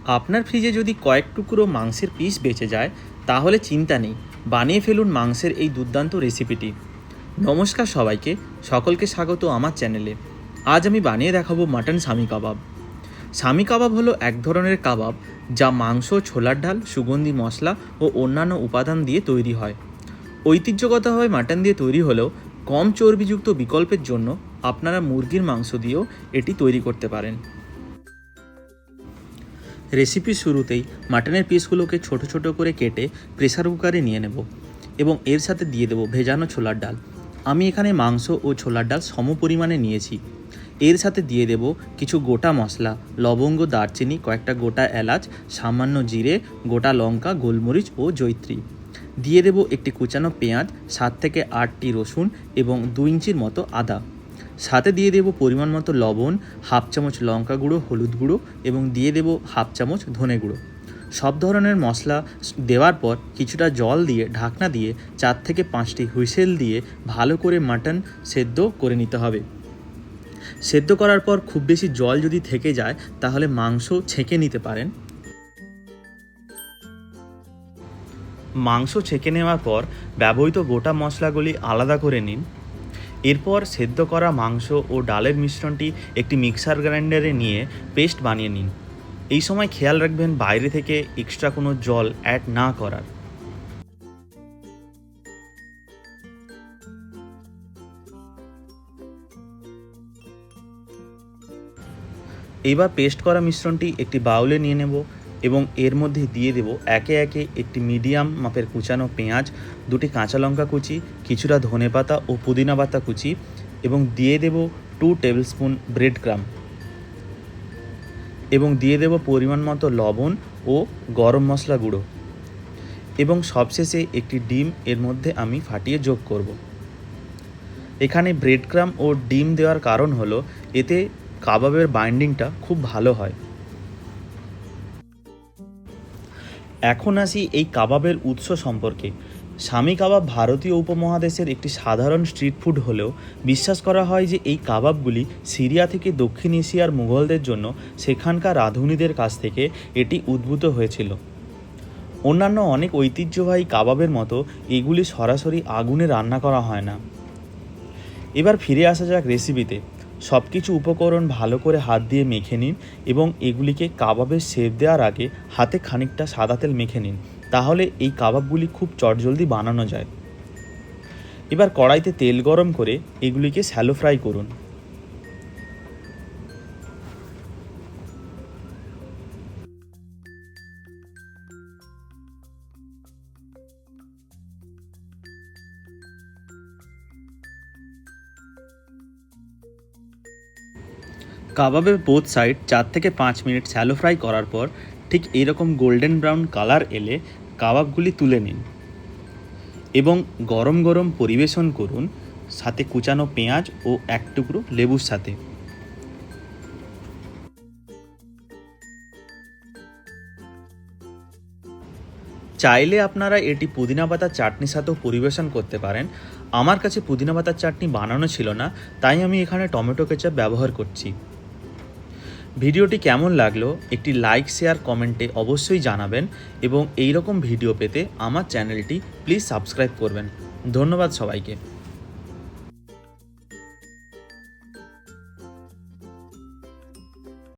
আপনার ফ্রিজে যদি কয়েক টুকরো মাংসের পিস বেঁচে যায় তাহলে চিন্তা নেই, বানিয়ে ফেলুন মাংসের এই দুর্দান্ত রেসিপিটি। নমস্কার সবাইকে, সকলকে স্বাগত আমার চ্যানেলে। আজ আমি বানিয়ে দেখাবো মাটন শামি কাবাব। শামি কাবাব হলো এক ধরনের কাবাব যা মাংস, ছোলার ডাল, সুগন্ধি মশলা ও অন্যান্য উপাদান দিয়ে তৈরি হয়। ঐতিহ্যগতভাবে মাটন দিয়ে তৈরি হলেও কম চর্বিযুক্ত বিকল্পের জন্য আপনারা মুরগির মাংস দিয়েও এটি তৈরি করতে পারেন। রেসিপির শুরুতেই মাটনের পিসগুলোকে ছোট ছোট করে কেটে প্রেসার কুকারে নিয়ে নেব এবং এর সাথে দিয়ে দেবো ভেজানো ছোলার ডাল। আমি এখানে মাংস ও ছোলার ডাল সম পরিমাণে নিয়েছি। এর সাথে দিয়ে দেব কিছু গোটা মশলা, লবঙ্গ, দারচিনি, কয়েকটা গোটা এলাচ, সামান্য জিরে, গোটা লঙ্কা, গোলমরিচ ও জয়িত্রী। দিয়ে দেব একটি কুচানো পেঁয়াজ, 7 থেকে 8টি রসুন এবং 2 ইঞ্চির মতো আদা। সাথে দিয়ে দেব পরিমাণ মতো লবণ, হাফ চামচ লঙ্কা গুঁড়ো, হলুদ গুঁড়ো এবং দিয়ে দেব হাফ চামচ ধনে গুঁড়ো। সব ধরনের মশলা দেওয়ার পর কিছুটা জল দিয়ে ঢাকনা দিয়ে 4 থেকে 5টি হুইসেল দিয়ে ভালো করে মাটন সেদ্ধ করে নিতে হবে। সেদ্ধ করার পর খুব বেশি জল যদি থেকে যায় তাহলে মাংস ছেঁকে নিতে পারেন। মাংস ছেঁকে নেওয়ার পর ব্যবহৃত গোটা মশলাগুলি আলাদা করে নিন। এরপর সেদ্ধ করা মাংস ও ডালের মিশ্রণটি একটি মিক্সার গ্রাইন্ডারে নিয়ে পেস্ট বানিয়ে নিন। এই সময় খেয়াল রাখবেন বাইরে থেকে এক্সট্রা কোনো জল অ্যাড না করার। এবার পেস্ট করা মিশ্রণটি একটি বাউলে নিয়ে নেব এবং এর মধ্যে দিয়ে দেব একে একে একটি মিডিয়াম মাপের কুচানো পেঁয়াজ, 2টি কাঁচা লঙ্কা কুচি, কিছুটা ধনেপাতা ও পুদিনা পাতা কুচি এবং দিয়ে দেব 2 টেবিল স্পুন ব্রেড ক্রাম এবং দিয়ে দেব পরিমাণ মতো লবণ ও গরম মশলা গুঁড়ো এবং সবশেষে একটি ডিম এর মধ্যে আমি ফাটিয়ে যোগ করব। এখানে ব্রেড ক্রাম ও ডিম দেওয়ার কারণ হলো এতে কাবাবের বাইন্ডিংটা খুব ভালো হয়। এখন আসি এই কাবাবের উৎস সম্পর্কে। শামি কাবাব ভারতীয় উপমহাদেশের একটি সাধারণ স্ট্রিট ফুড হলেও বিশ্বাস করা হয় যে এই কাবাবগুলি সিরিয়া থেকে দক্ষিণ এশিয়ার মুঘলদের জন্য সেখানকার রাঁধুনিদের কাছ থেকে এটি উদ্ভূত হয়েছিল। অন্যান্য অনেক ঐতিহ্যবাহী কাবাবের মতো এগুলি সরাসরি আগুনে রান্না করা হয় না। এবার ফিরে আসা যাক রেসিপিতে। সব কিছু উপকরণ ভালো করে হাত দিয়ে মেখে নিন এবং এগুলিকে কাবাবের শেপ দেওয়ার আগে হাতে খানিকটা সাদা তেল মেখে নিন, তাহলে এই কাবাবগুলি খুব চটজলদি বানানো যায়। এবার কড়াইতে তেল গরম করে এগুলিকে শ্যালো ফ্রাই করুন। কাবাবের বোথ সাইড 4 থেকে 5 মিনিট শ্যালো ফ্রাই করার পর ঠিক এরকম গোল্ডেন ব্রাউন কালার এলে কাবাবগুলি তুলে নিন এবং গরম গরম পরিবেশন করুন, সাথে কুচানো পেঁয়াজ ও এক টুকরো লেবুর সাথে। চাইলে আপনারা এটি পুদিনা পাতার চাটনির সাথেও পরিবেশন করতে পারেন। আমার কাছে পুদিনা পাতার চাটনি বানানো ছিল না, তাই আমি এখানে টমেটো কেচাপ ব্যবহার করছি। ভিডিওটি কেমন লাগলো একটি লাইক, শেয়ার, কমেন্টে অবশ্যই জানাবেন এবং এই রকম ভিডিও পেতে আমার চ্যানেলটি প্লিজ সাবস্ক্রাইব করবেন। ধন্যবাদ সবাইকে।